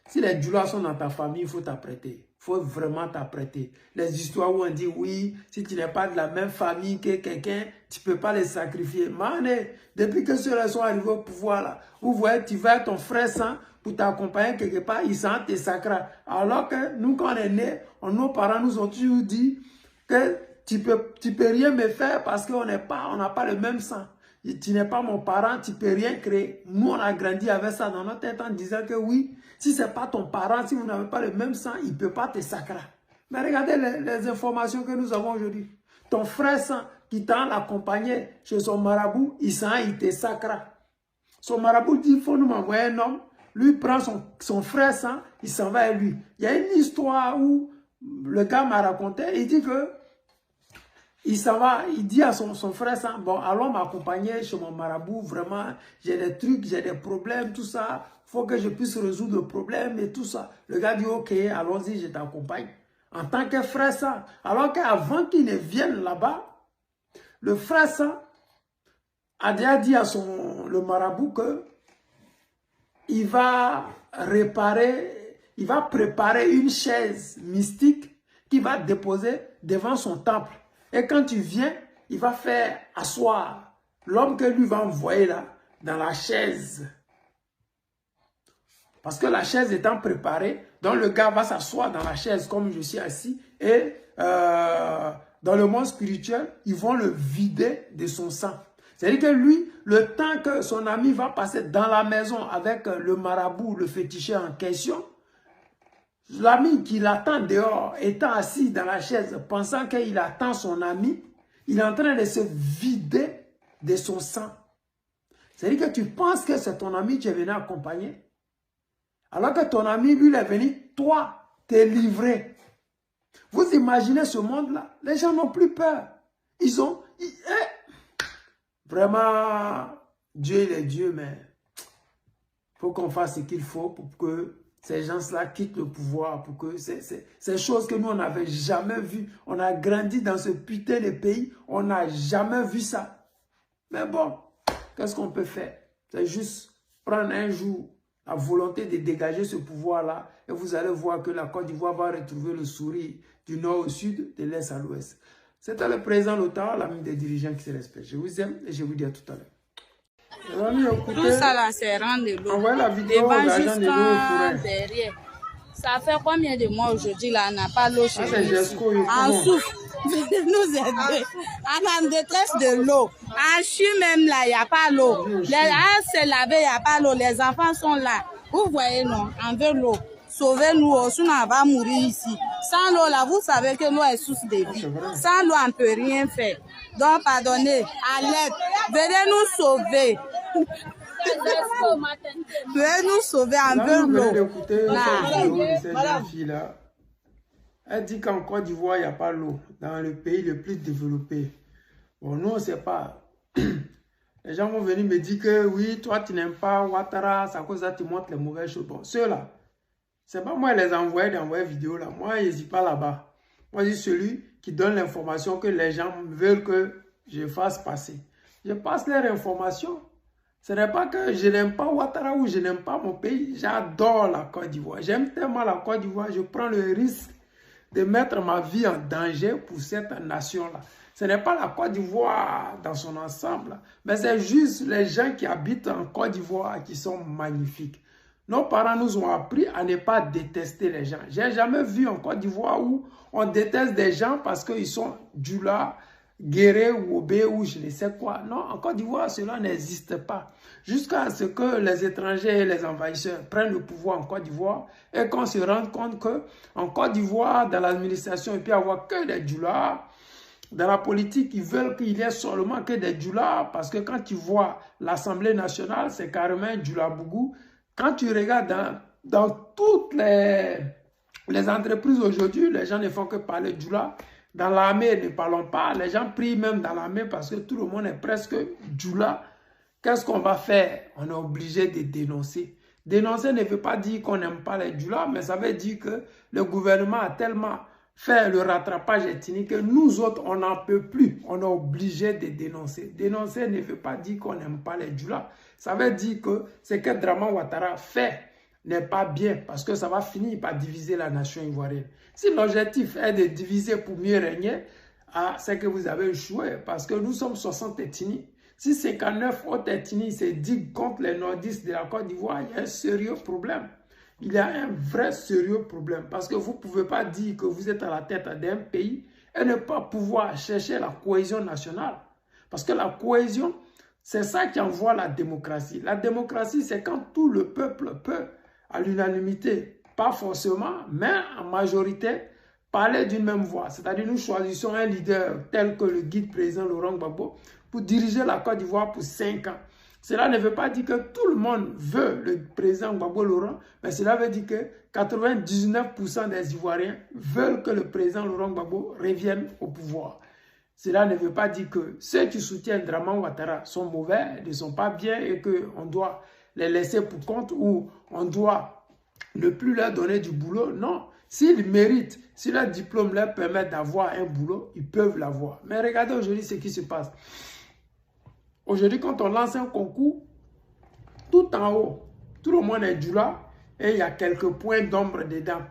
si les doulas sont dans ta famille, il faut t'apprêter. Il faut vraiment t'apprêter. Les histoires où on dit oui, si tu n'es pas de la même famille que quelqu'un, tu ne peux pas les sacrifier. Mané, depuis que ceux-là sont arrivés au pouvoir, là, vous voyez, tu vas à ton frère sang pour t'accompagner quelque part, ils sont tes sacras. Alors que nous, quand on est nés, nos parents nous ont toujours dit que tu peux rien me faire parce qu'on n'a pas le même sang. Tu n'es pas mon parent, tu ne peux rien créer. Nous, on a grandi avec ça dans notre tête en disant que oui, si ce n'est pas ton parent, si vous n'avez pas le même sang, il ne peut pas te sacrer. Mais regardez les informations que nous avons aujourd'hui. Ton frère sang qui t'a accompagné chez son marabout, il te sacre. Son marabout dit, il faut nous envoyer un homme. Lui prend son frère sang, il s'en va à lui. Il y a une histoire où le gars m'a raconté, il dit que il s'en va, il dit à son frère ça, bon, allons m'accompagner chez mon marabout, vraiment, j'ai des trucs, j'ai des problèmes, tout ça, il faut que je puisse résoudre le problème et tout ça. Le gars dit, ok, allons-y, je t'accompagne. En tant que frère ça, alors qu'avant qu'il ne vienne là-bas, le frère ça a déjà dit à le marabout que il va préparer une chaise mystique qu'il va déposer devant son temple. Et quand tu viens, il va faire asseoir l'homme que lui va envoyer là, dans la chaise. Parce que la chaise étant préparée, donc le gars va s'asseoir dans la chaise comme je suis assis. Et dans le monde spirituel, ils vont le vider de son sang. C'est-à-dire que lui, le temps que son ami va passer dans la maison avec le marabout, le féticheur en question, l'ami qui l'attend dehors, étant assis dans la chaise, pensant qu'il attend son ami, il est en train de se vider de son sang. C'est-à-dire que tu penses que c'est ton ami qui est venu accompagner. Alors que ton ami, lui, il est venu, toi, t'es livré. Vous imaginez ce monde-là? Les gens n'ont plus peur. Vraiment, Dieu, il est Dieu, mais il faut qu'on fasse ce qu'il faut pour que ces gens-là quittent le pouvoir, pour que ces choses que nous, on n'avait jamais vues. On a grandi dans ce putain de pays, on n'a jamais vu ça. Mais bon, qu'est-ce qu'on peut faire? C'est juste prendre un jour la volonté de dégager ce pouvoir-là et vous allez voir que la Côte d'Ivoire va retrouver le sourire du nord au sud, de l'est à l'ouest. C'était le président Lothar, l'ami des dirigeants qui se respectent. Je vous aime et je vous dis à tout à l'heure. Tout ça là, c'est rendre de l'eau. Envoyez la vidéo aux agents de l'eau derrière. Ça fait combien de mois aujourd'hui là, on n'a pas l'eau chez nous. En souffle. Nous aider. On a une détresse de l'eau. En CHU même là, il n'y a pas l'eau. À se laver, il n'y a pas l'eau. Les enfants sont là. Vous voyez, non, on veut l'eau. Sauvez-nous, sinon on va mourir ici. Sans l'eau là, vous savez que l'eau est source de vie. Sans l'eau, on ne peut rien faire. Donc, pardonnez, à l'aide, venez nous sauver. Venez nous sauver, on veut l'eau. Elle dit qu'en Côte d'Ivoire, il n'y a pas l'eau. Dans le pays le plus développé. Bon, nous, on ne sait pas. Les gens vont venir me dire que oui, toi, tu n'aimes pas Ouattara, c'est à cause de ça que tu montres les mauvaises choses. Bon, ceux-là, c'est pas moi les envoyer d'envoyer vidéo là. Moi, je n'hésite pas là-bas. Moi, je suis celui qui donne l'information que les gens veulent que je fasse passer. Je passe leur information. Ce n'est pas que je n'aime pas Ouattara ou je n'aime pas mon pays. J'adore la Côte d'Ivoire. J'aime tellement la Côte d'Ivoire. Je prends le risque de mettre ma vie en danger pour cette nation-là. Ce n'est pas la Côte d'Ivoire dans son ensemble, mais c'est juste les gens qui habitent en Côte d'Ivoire qui sont magnifiques. Nos parents nous ont appris à ne pas détester les gens. Je n'ai jamais vu en Côte d'Ivoire où on déteste des gens parce qu'ils sont Djoula, Guéré ou Obé ou je ne sais quoi. Non, en Côte d'Ivoire, cela n'existe pas. Jusqu'à ce que les étrangers et les envahisseurs prennent le pouvoir en Côte d'Ivoire et qu'on se rende compte qu'en Côte d'Ivoire, dans l'administration, il peut y avoir que des Djoula. Dans la politique, ils veulent qu'il y ait seulement que des Djoula parce que quand tu vois l'Assemblée nationale, c'est carrément Djoula Bougou. Quand tu regardes dans toutes les entreprises aujourd'hui, les gens ne font que parler Djoula. Dans l'armée, ne parlons pas. Les gens prient même dans l'armée parce que tout le monde est presque Djoula. Qu'est-ce qu'on va faire? On est obligé de dénoncer. Dénoncer ne veut pas dire qu'on n'aime pas les Djoula, mais ça veut dire que le gouvernement a tellement fait le rattrapage ethnique que nous autres, on n'en peut plus. On est obligé de dénoncer. Dénoncer ne veut pas dire qu'on n'aime pas les Djoula. Ça veut dire que ce que Draman Ouattara fait n'est pas bien parce que ça va finir par diviser la nation ivoirienne. Si l'objectif est de diviser pour mieux régner, c'est que vous avez échoué parce que nous sommes 60 ethnies. Si 59 autres ethnies se disent contre les nordistes de la Côte d'Ivoire, il y a un sérieux problème. Il y a un vrai sérieux problème parce que vous ne pouvez pas dire que vous êtes à la tête d'un pays et ne pas pouvoir chercher la cohésion nationale. Parce que la cohésion, c'est ça qui envoie la démocratie. La démocratie, c'est quand tout le peuple peut, à l'unanimité, pas forcément, mais en majorité, parler d'une même voix. C'est-à-dire nous choisissons un leader tel que le guide président Laurent Gbagbo pour diriger la Côte d'Ivoire pour 5 ans. Cela ne veut pas dire que tout le monde veut le président Gbagbo Laurent, mais cela veut dire que 99% des Ivoiriens veulent que le président Laurent Gbagbo revienne au pouvoir. Cela ne veut pas dire que ceux qui soutiennent Draman Ouattara sont mauvais, ne sont pas bien et qu'on doit les laisser pour compte ou on doit ne plus leur donner du boulot. Non, s'ils méritent, si leur diplôme leur permet d'avoir un boulot, ils peuvent l'avoir. Mais regardez aujourd'hui ce qui se passe. Aujourd'hui, quand on lance un concours, tout en haut, tout le monde est Djoula et il y a quelques points d'ombre dedans.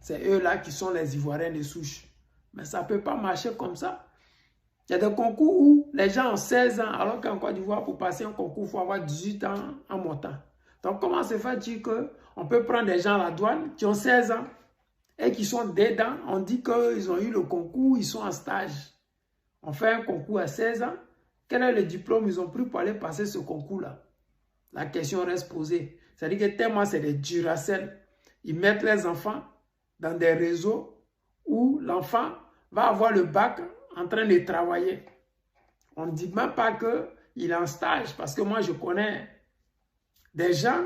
c'est eux-là qui sont les Ivoiriens de souche. Mais ça ne peut pas marcher comme ça. Il y a des concours où les gens ont 16 ans, alors qu'en Côte d'Ivoire, pour passer un concours, il faut avoir 18 ans en montant. Donc, comment se fait-il qu'on peut prendre des gens à la douane qui ont 16 ans et qui sont dedans? On dit qu'ils ont eu le concours, ils sont en stage. On fait un concours à 16 ans. Quel est le diplôme ils ont pris pour aller passer ce concours-là? La question reste posée. C'est-à-dire que tellement c'est des duracelles. Ils mettent les enfants dans des réseaux où l'enfant va avoir le bac en train de travailler. On ne dit même pas qu'il est en stage. Parce que moi, je connais des gens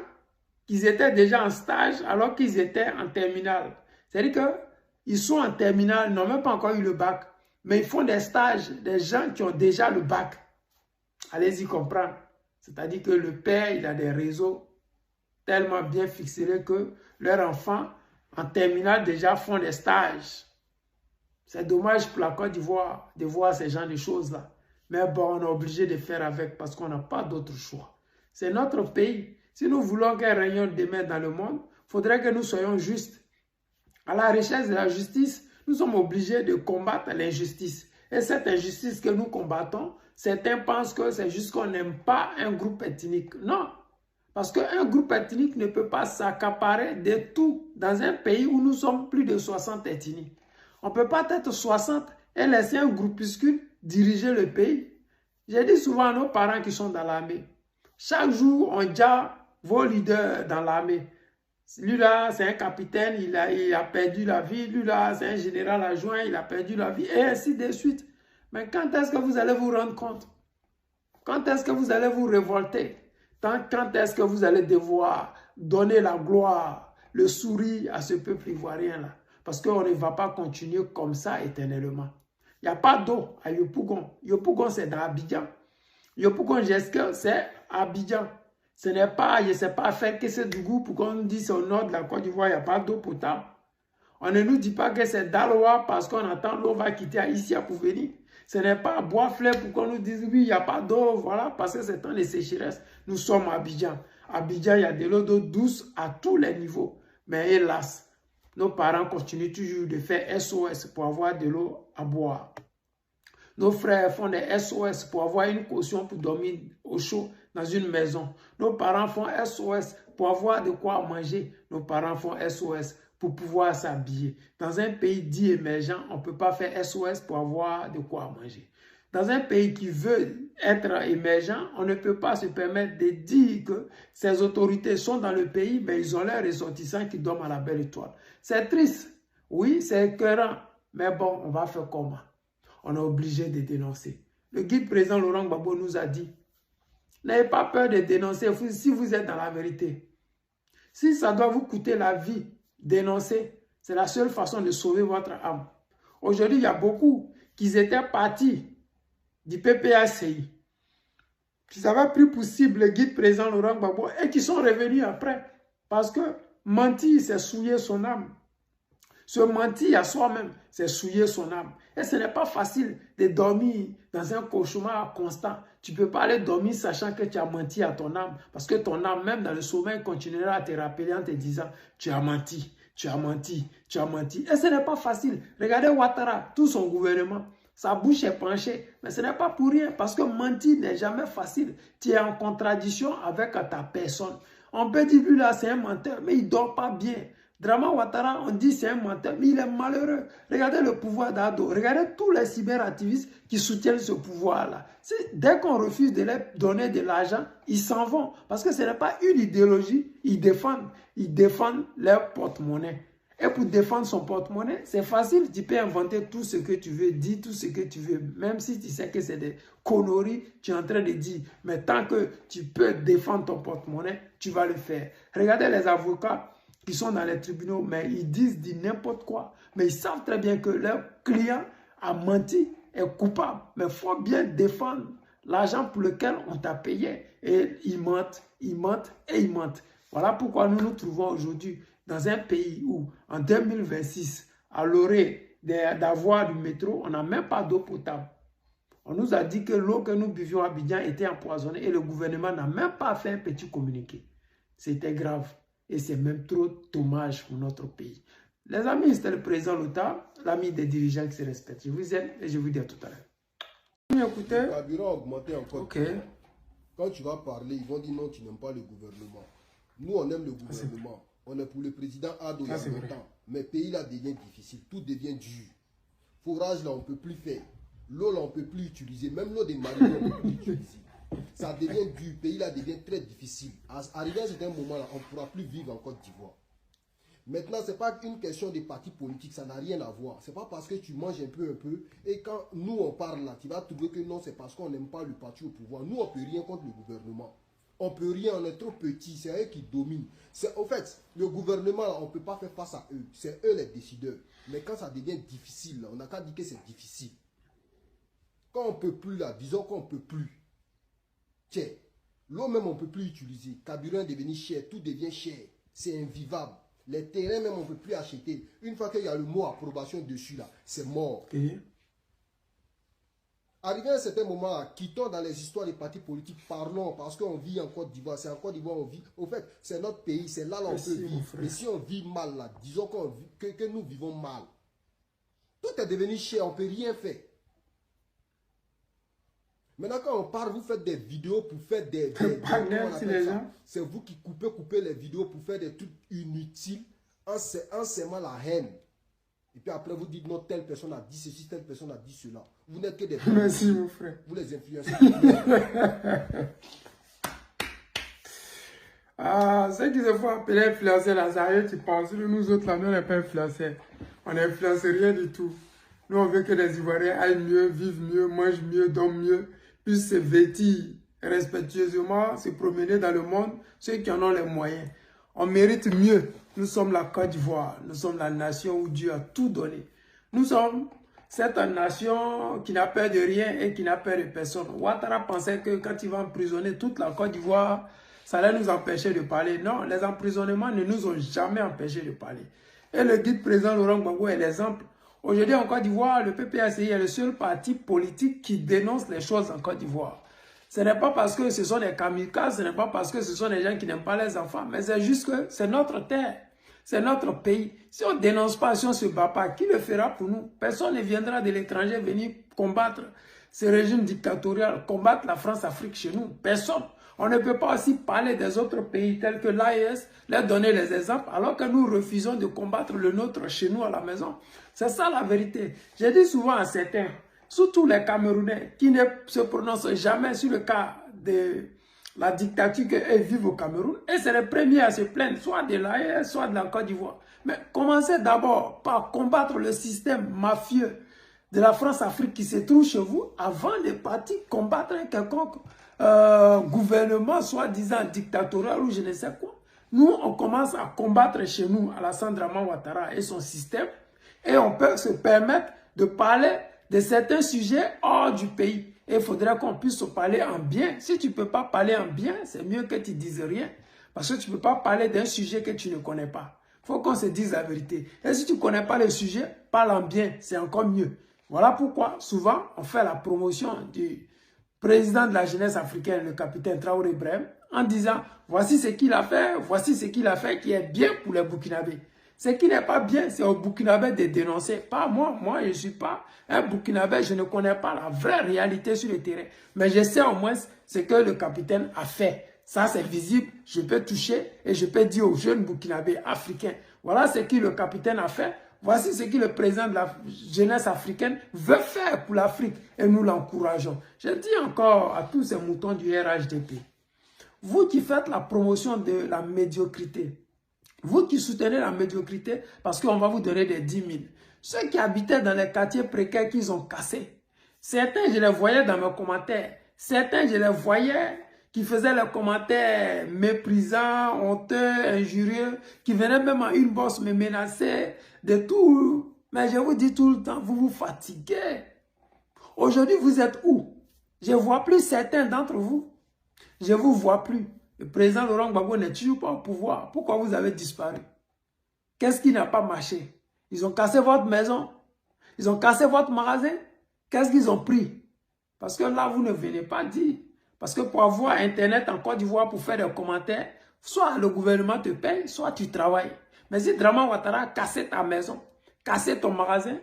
qui étaient déjà en stage alors qu'ils étaient en terminale. C'est-à-dire qu'ils sont en terminale, ils n'ont même pas encore eu le bac. Mais ils font des stages, des gens qui ont déjà le bac. Allez-y comprendre. C'est-à-dire que le père, il a des réseaux tellement bien ficelés que leurs enfants, en terminale, déjà font des stages. C'est dommage pour la Côte d'Ivoire de voir ces genres de choses-là. Mais bon, on est obligé de faire avec parce qu'on n'a pas d'autre choix. C'est notre pays. Si nous voulons qu'un règne demain dans le monde, il faudrait que nous soyons justes. À la recherche de la justice, nous sommes obligés de combattre l'injustice. Et cette injustice que nous combattons, certains pensent que c'est juste qu'on n'aime pas un groupe ethnique. Non, parce qu'un groupe ethnique ne peut pas s'accaparer de tout dans un pays où nous sommes plus de 60 ethnies. On ne peut pas être 60 et laisser un groupuscule diriger le pays. J'ai dit souvent à nos parents qui sont dans l'armée, chaque jour on dit vos leaders dans l'armée. Lui là, c'est un capitaine, il a perdu la vie. Lui là, c'est un général adjoint, il a perdu la vie. Et ainsi de suite. Mais quand est-ce que vous allez vous rendre compte? Quand est-ce que vous allez vous révolter? Quand est-ce que vous allez devoir donner la gloire, le sourire à ce peuple ivoirien-là? Parce qu'on ne va pas continuer comme ça éternellement. Il n'y a pas d'eau à Yopougon. Yopougon, c'est dans Abidjan. Yopougon, c'est Abidjan. Ce n'est pas, je ne sais pas faire que c'est du goût pour qu'on nous dise au nord de la Côte d'Ivoire, il n'y a pas d'eau potable. On ne nous dit pas que c'est Daloa parce qu'on attend l'eau va quitter Aïssia pour venir. Ce n'est pas Bois-Fleur pour qu'on nous dise oui, il n'y a pas d'eau, voilà, parce que c'est temps de sécheresse. Nous sommes à Abidjan. Abidjan, il y a de l'eau d'eau douce à tous les niveaux. Mais hélas, nos parents continuent toujours de faire SOS pour avoir de l'eau à boire. Nos frères font des SOS pour avoir une caution pour dormir au chaud dans une maison. Nos parents font SOS pour avoir de quoi manger. Nos parents font SOS pour pouvoir s'habiller. Dans un pays dit émergent, on ne peut pas faire SOS pour avoir de quoi manger. Dans un pays qui veut être émergent, on ne peut pas se permettre de dire que ces autorités sont dans le pays, mais ils ont leurs ressortissants qui dorment à la belle étoile. C'est triste, oui, c'est écœurant, mais bon, on va faire comment? On est obligé de dénoncer. Le guide président Laurent Gbagbo nous a dit, n'ayez pas peur de dénoncer si vous êtes dans la vérité. Si ça doit vous coûter la vie, dénoncer, c'est la seule façon de sauver votre âme. Aujourd'hui, il y a beaucoup qui étaient partis du PPACI, qui avaient pris pour cible le guide président Laurent Gbagbo et qui sont revenus après. Parce que mentir, c'est souiller son âme. Se mentir à soi-même, c'est souiller son âme. Et ce n'est pas facile de dormir dans un cauchemar constant. Tu ne peux pas aller dormir sachant que tu as menti à ton âme. Parce que ton âme, même dans le sommeil, continuera à te rappeler en te disant « Tu as menti, tu as menti, tu as menti ». Et ce n'est pas facile. Regardez Ouattara, tout son gouvernement. Sa bouche est penchée. Mais ce n'est pas pour rien. Parce que mentir n'est jamais facile. Tu es en contradiction avec ta personne. On peut dire, lui là, c'est un menteur, mais il ne dort pas bien. Drama Ouattara, on dit c'est un menteur, mais il est malheureux. Regardez le pouvoir d'Ado. Regardez tous les cyberactivistes qui soutiennent ce pouvoir-là. Dès qu'on refuse de leur donner de l'argent, ils s'en vont. Parce que ce n'est pas une idéologie, ils défendent leur porte-monnaie. Et pour défendre son porte-monnaie, c'est facile. Tu peux inventer tout ce que tu veux, dire tout ce que tu veux. Même si tu sais que c'est des conneries, tu es en train de dire. Mais tant que tu peux défendre ton porte-monnaie, tu vas le faire. Regardez les avocats qui sont dans les tribunaux, mais ils disent n'importe quoi. Mais ils savent très bien que leur client a menti, est coupable. Mais il faut bien défendre l'argent pour lequel on t'a payé. Et ils mentent, ils mentent et ils mentent. Voilà pourquoi nous nous trouvons aujourd'hui dans un pays où, en 2026, à l'orée d'avoir du métro, on n'a même pas d'eau potable. On nous a dit que l'eau que nous buvions à Abidjan était empoisonnée et le gouvernement n'a même pas fait un petit communiqué. C'était grave. Et c'est même trop dommage pour notre pays. Les amis, c'était le président Lota, l'ami des dirigeants qui se respectent. Je vous aime et je vous dis à tout à l'heure. Écoutez. Le carburant a augmenté encore. Ok. Quand tu vas parler, ils vont dire non, tu n'aimes pas le gouvernement. Nous, on aime le gouvernement. On est pour le président Ado il y a longtemps. Mais le pays là devient difficile. Tout devient dur. Forage là, on ne peut plus faire. L'eau là, on ne peut plus utiliser. Même l'eau des marines, on ne peut plus utiliser. Ça devient dur. Le pays là devient très difficile. Arrivé à un certain moment là, on ne pourra plus vivre en Côte d'Ivoire. Maintenant, ce n'est pas une question des partis politiques, ça n'a rien à voir. Ce n'est pas parce que tu manges un peu, et quand nous on parle là, tu vas trouver que non, c'est parce qu'on n'aime pas le parti au pouvoir. Nous, on ne peut rien contre le gouvernement. On ne peut rien, on est trop petits, c'est eux qui dominent. En fait, le gouvernement, là, on ne peut pas faire face à eux. C'est eux les décideurs. Mais quand ça devient difficile, là, on n'a qu'à dire que c'est difficile. Quand on ne peut plus, là, disons qu'on ne peut plus. Tiens, l'eau même, on ne peut plus utiliser. Carburant est devenu cher, tout devient cher. C'est invivable. Les terrains même, on ne peut plus acheter. Une fois qu'il y a le mot approbation dessus, là, c'est mort. Okay. Arrivé à un certain moment, là, quittons dans les histoires des partis politiques, parlons, parce qu'on vit en Côte d'Ivoire. C'est en Côte d'Ivoire, on vit. Au fait, c'est notre pays, c'est là où on peut vivre. Mais si on vit mal, là, disons que nous vivons mal. Tout est devenu cher, on ne peut rien faire. Maintenant, quand on parle, vous faites des vidéos pour faire des c'est vous qui coupez les vidéos pour faire des trucs inutiles en s'aimant la haine. Et puis après, vous dites non, telle personne a dit ceci, telle personne a dit cela. Vous n'êtes que des... Merci, mon frère. Vous les influencez. Ceux qui se font appeler influenceurs, là, ça y est, tu penses, nous autres, là, nous, on n'est pas influenceurs. On n'influence rien du tout. Nous, on veut que les Ivoiriens aillent mieux, vivent mieux, mangent mieux, dorment mieux, puissent se vêtir respectueusement, se promener dans le monde, ceux qui en ont les moyens. On mérite mieux. Nous sommes la Côte d'Ivoire. Nous sommes la nation où Dieu a tout donné. Nous sommes cette nation qui n'a peur de rien et qui n'a peur de personne. Ouattara pensait que quand il va emprisonner toute la Côte d'Ivoire, ça allait nous empêcher de parler. Non, les emprisonnements ne nous ont jamais empêchés de parler. Et le guide président Laurent Gbagbo est l'exemple. Aujourd'hui, en Côte d'Ivoire, le PPACI est le seul parti politique qui dénonce les choses en Côte d'Ivoire. Ce n'est pas parce que ce sont des kamikazes, ce n'est pas parce que ce sont des gens qui n'aiment pas les enfants, mais c'est juste que c'est notre terre, c'est notre pays. Si on ne dénonce pas, si on ne se bat pas, qui le fera pour nous? Personne ne viendra de l'étranger venir combattre ce régime dictatorial, combattre la France-Afrique chez nous. Personne. On ne peut pas aussi parler des autres pays tels que l'AES, leur donner les exemples, alors que nous refusons de combattre le nôtre chez nous à la maison. C'est ça la vérité. J'ai dit souvent à certains, surtout les Camerounais, qui ne se prononcent jamais sur le cas de la dictature qu'eux vivent au Cameroun, et c'est les premiers à se plaindre, soit de l'AES, soit de la Côte d'Ivoire. Mais commencez d'abord par combattre le système mafieux de la France-Afrique qui se trouve chez vous, avant de partir combattre quelconque gouvernement soi-disant dictatorial ou je ne sais quoi. Nous, on commence à combattre chez nous Alassane Dramane Ouattara et son système, et on peut se permettre de parler de certains sujets hors du pays. Et il faudrait qu'on puisse se parler en bien. Si tu ne peux pas parler en bien, c'est mieux que tu ne dises rien. Parce que tu ne peux pas parler d'un sujet que tu ne connais pas. Il faut qu'on se dise la vérité. Et si tu ne connais pas le sujet, parle en bien, c'est encore mieux. Voilà pourquoi souvent on fait la promotion du président de la jeunesse africaine, le capitaine Traoré Ibrahim, en disant voici ce qu'il a fait, voici ce qu'il a fait qui est bien pour les Burkinabés. Ce qui n'est pas bien, c'est aux Burkinabés de dénoncer. Pas moi. Moi, je ne suis pas un Burkinabé, je ne connais pas la vraie réalité sur le terrain. Mais je sais au moins ce que le capitaine a fait. Ça, c'est visible, je peux toucher et je peux dire aux jeunes Burkinabés africains, voilà ce que le capitaine a fait. Voici ce que le président de la jeunesse africaine veut faire pour l'Afrique et nous l'encourageons. Je dis encore à tous ces moutons du RHDP, vous qui faites la promotion de la médiocrité, vous qui soutenez la médiocrité parce qu'on va vous donner des 10 000, ceux qui habitaient dans les quartiers précaires qu'ils ont cassés, certains je les voyais dans mes commentaires, certains je les voyais qui faisaient les commentaires méprisants, honteux, injurieux, qui venaient même en une bosse me menacer de tout. Mais je vous dis tout le temps, vous vous fatiguez. Aujourd'hui, vous êtes où? Je ne vois plus certains d'entre vous. Je ne vous vois plus. Le président Laurent Gbagbo n'est toujours pas au pouvoir. Pourquoi vous avez disparu? Qu'est-ce qui n'a pas marché? Ils ont cassé votre maison. Ils ont cassé votre magasin. Qu'est-ce qu'ils ont pris? Parce que là, vous ne venez pas dire. Parce que pour avoir Internet en Côte d'Ivoire pour faire des commentaires, soit le gouvernement te paye, soit tu travailles. Mais si Draman Ouattara a cassé ta maison, cassé ton magasin,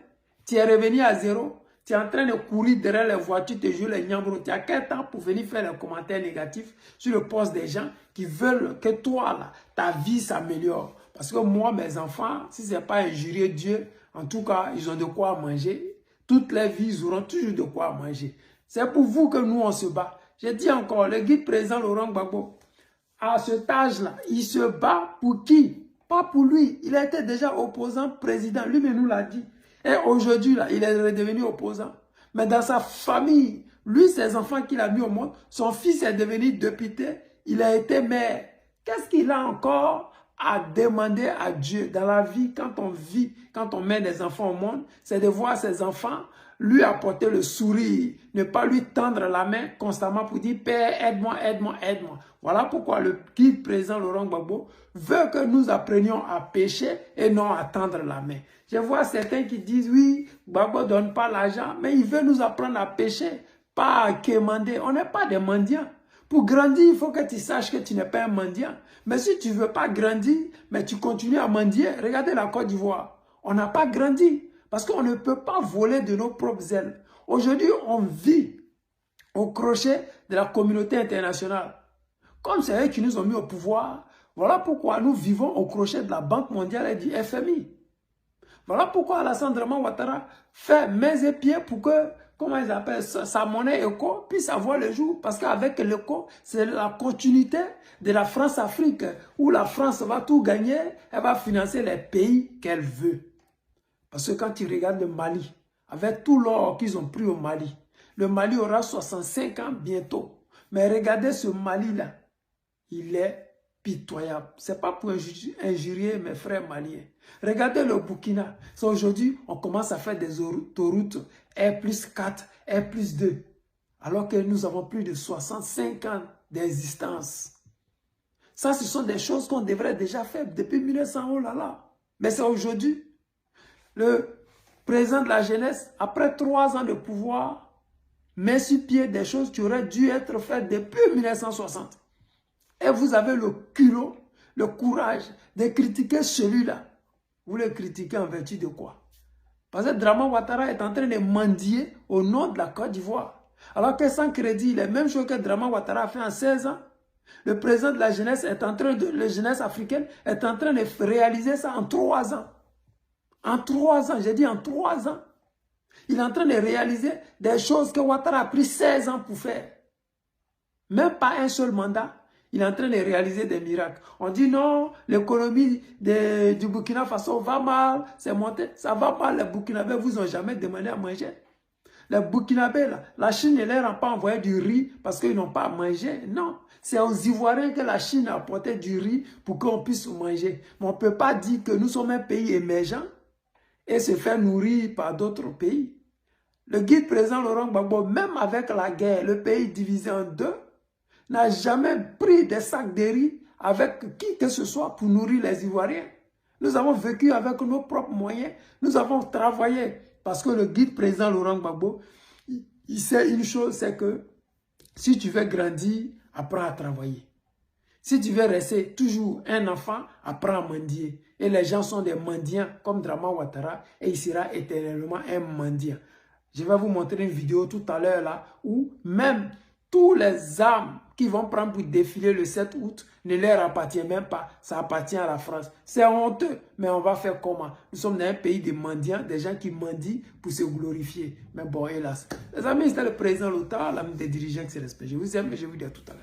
tu es revenu à zéro, tu es en train de courir derrière les voitures, tu joues les nyambros. Tu as quel temps pour venir faire les commentaires négatifs sur le poste des gens qui veulent que toi, là, ta vie s'améliore. Parce que moi, mes enfants, si ce n'est pas injurier Dieu, en tout cas, ils ont de quoi manger. Toute leur vie, ils auront toujours de quoi manger. C'est pour vous que nous, on se bat. J'ai dit encore, le guide président Laurent Gbagbo, à cet âge-là, il se bat pour qui? Pas pour lui. Il était déjà opposant président. Lui-même nous l'a dit. Et aujourd'hui, là, il est redevenu opposant. Mais dans sa famille, lui, ses enfants qu'il a mis au monde, son fils est devenu député, il a été maire. Qu'est-ce qu'il a encore à demander à Dieu dans la vie, quand on vit, quand on met des enfants au monde, c'est de voir ses enfants lui apporter le sourire, ne pas lui tendre la main constamment pour dire « Père, aide-moi, aide-moi, aide-moi ». Voilà pourquoi le guide président Laurent Gbagbo veut que nous apprenions à pécher et non à tendre la main. Je vois certains qui disent « Oui, Gbagbo ne donne pas l'argent, mais il veut nous apprendre à pécher, pas à quémander. » On n'est pas des mendiants. Pour grandir, il faut que tu saches que tu n'es pas un mendiant. Mais si tu ne veux pas grandir, mais tu continues à mendier, regardez la Côte d'Ivoire. On n'a pas grandi parce qu'on ne peut pas voler de nos propres ailes. Aujourd'hui, on vit au crochet de la communauté internationale. Comme c'est eux qui nous ont mis au pouvoir, voilà pourquoi nous vivons au crochet de la Banque mondiale et du FMI. Voilà pourquoi Alassane Draman Ouattara fait mains et pieds pour que, comment ils appellent ça, sa monnaie éco puisse avoir le jour. Parce qu'avec l'éco, c'est la continuité de la France-Afrique où la France va tout gagner, elle va financer les pays qu'elle veut. Parce que quand tu regardes le Mali, avec tout l'or qu'ils ont pris au Mali, le Mali aura 65 ans bientôt. Mais regardez ce Mali-là, il est pitoyable. Ce n'est pas pour injurier mes frères maliens. Regardez le Burkina. Aujourd'hui, on commence à faire des autoroutes R+4, R+2. Alors que nous avons plus de 65 ans d'existence. Ça, ce sont des choses qu'on devrait déjà faire depuis 1900. Oh là là. Mais c'est aujourd'hui. Le président de la jeunesse, après 3 ans de pouvoir, met sur pied des choses qui auraient dû être faites depuis 1960. Et vous avez le culot, le courage de critiquer celui-là. Vous le critiquez en vertu de quoi? Parce que Draman Ouattara est en train de mendier au nom de la Côte d'Ivoire. Alors que sans crédit, les mêmes choses que Draman Ouattara a fait en 16 ans, le président de la jeunesse est en train de, la jeunesse africaine est en train de réaliser ça en 3 ans. En 3 ans, j'ai dit en 3 ans. Il est en train de réaliser des choses que Ouattara a pris 16 ans pour faire. Même pas un seul mandat. Il est en train de réaliser des miracles. On dit non, l'économie du Burkina Faso va mal, c'est monté. Ça va mal, les Burkinabés vous ont jamais demandé à manger. Les Burkinabés, là, la Chine ne leur a pas envoyé du riz parce qu'ils n'ont pas à manger. Non, c'est aux Ivoiriens que la Chine a apporté du riz pour qu'on puisse manger. Mais on ne peut pas dire que nous sommes un pays émergent et se faire nourrir par d'autres pays. Le guide président Laurent Gbagbo, même avec la guerre, le pays divisé en 2, n'a jamais pris des sacs de riz avec qui que ce soit pour nourrir les Ivoiriens. Nous avons vécu avec nos propres moyens. Nous avons travaillé parce que le guide président Laurent Gbagbo, il sait une chose, c'est que si tu veux grandir, apprends à travailler. Si tu veux rester toujours un enfant, apprends à mendier. Et les gens sont des mendiants comme Draman Ouattara et il sera éternellement un mendiant. Je vais vous montrer une vidéo tout à l'heure là où même tous les armes qui vont prendre pour défiler le 7 août ne leur appartiennent même pas. Ça appartient à la France. C'est honteux, mais on va faire comment? Nous sommes dans un pays de mendiants, des gens qui mendient pour se glorifier. Mais bon, hélas. Les amis, c'était le président Lota, l'ami des dirigeants qui se respectent. Je vous aime et je vous dis à tout à l'heure.